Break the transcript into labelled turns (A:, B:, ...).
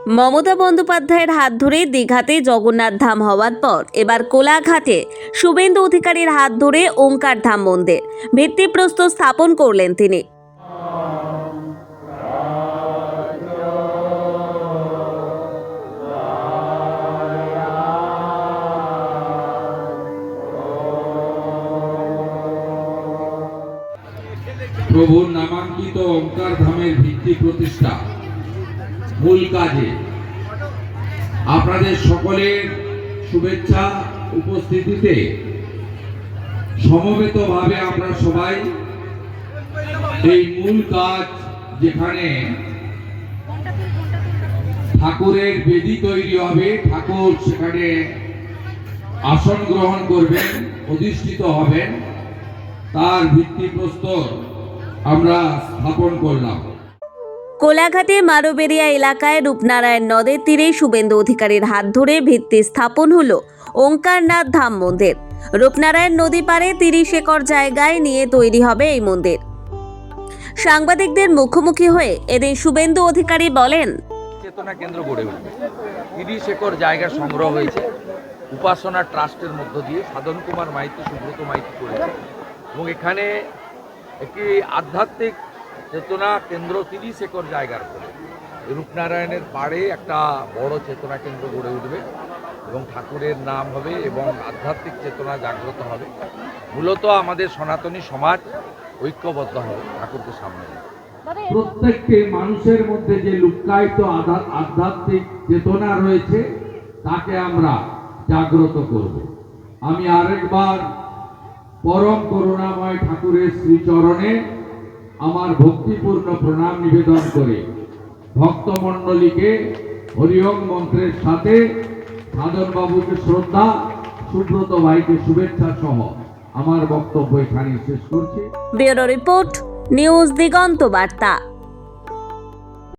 A: মমতা বন্দ্যোপাধ্যায়ের হাত ধরে দীঘাতে জগন্নাথ ধাম হওয়ার পর এবার কোলাঘাটে শুভেন্দু অধিকারীর হাত ধরে ওঙ্কার ধাম মন্দির ভিত্তিপ্রস্তর স্থাপন করলেন তিনি।
B: প্রভুর নামাঙ্কিত ওঙ্কার ধামের ভিত্তি প্রতিষ্ঠা মূল কাজে আপনাদের সকলের শুভেচ্ছা উপস্থিতিতে সমবেতভাবে আমরা সবাই এই মূল কাজ, যেখানে ঠাকুরের বেদি তৈরি হবে, ঠাকুর সেখানে আসন গ্রহণ করবেন, অধিষ্ঠিত হবেন, তার ভিত্তিপ্রস্তর আমরা স্থাপন করলাম।
A: কোলাঘাটে মারোবেরিয়া এলাকায় রূপনারায়ণ নদের তীরে শুভেন্দু অধিকারীর হাত ধরে ভিত্তি স্থাপন হলো ওঙ্কারনাথ ধাম মন্দির। রূপনারায়ণ নদী পাড়ে 30 একর জায়গায় নিয়ে তৈরি হবে এই মন্দির। সাংবাদিকদের মুখোমুখি হয়ে এদিন শুভেন্দু অধিকারী বলেন,
C: চেতনা কেন্দ্র গড়ে উঠবে। 30 একর জায়গা সংগ্রহ হয়েছে উপাসনা ট্রাস্টের মধ্য দিয়ে, সাধন কুমার মাইতি, সুব্রত মাইতি করেছে, এবং এখানে একটি আধ্যাত্মিক চেতনা কেন্দ্র 30 একর জায়গার উপরে রূপনারায়ণের পাড়ে একটা বড় চেতনা কেন্দ্র গড়ে উঠবে এবং ঠাকুরের নাম হবে এবং আধ্যাত্মিক চেতনা জাগ্রত হবে। মূলত আমাদের সনাতনী সমাজ ঐক্যবদ্ধ হবে ঠাকুরকে সামনে।
B: প্রত্যেকটি মানুষের মধ্যে যে লুক্কায়িত আধ্যাত্মিক চেতনা রয়েছে তাকে আমরা জাগ্রত করব। আমি আরেকবার পরম করুণাময় ঠাকুরের শ্রীচরণে আমার ভক্তিপূর্ণ প্রণাম নিবেদন করে ভক্তমণ্ডলীকে হরিওম মন্ত্রের সাথে সাধন বাবুকে শ্রদ্ধা, সুব্রত ভাইকে শুভেচ্ছা সহ আমার বক্তব্য এখানে শেষ করছি।
A: ব্যুরো রিপোর্ট, নিউজ দিগন্ত বার্তা।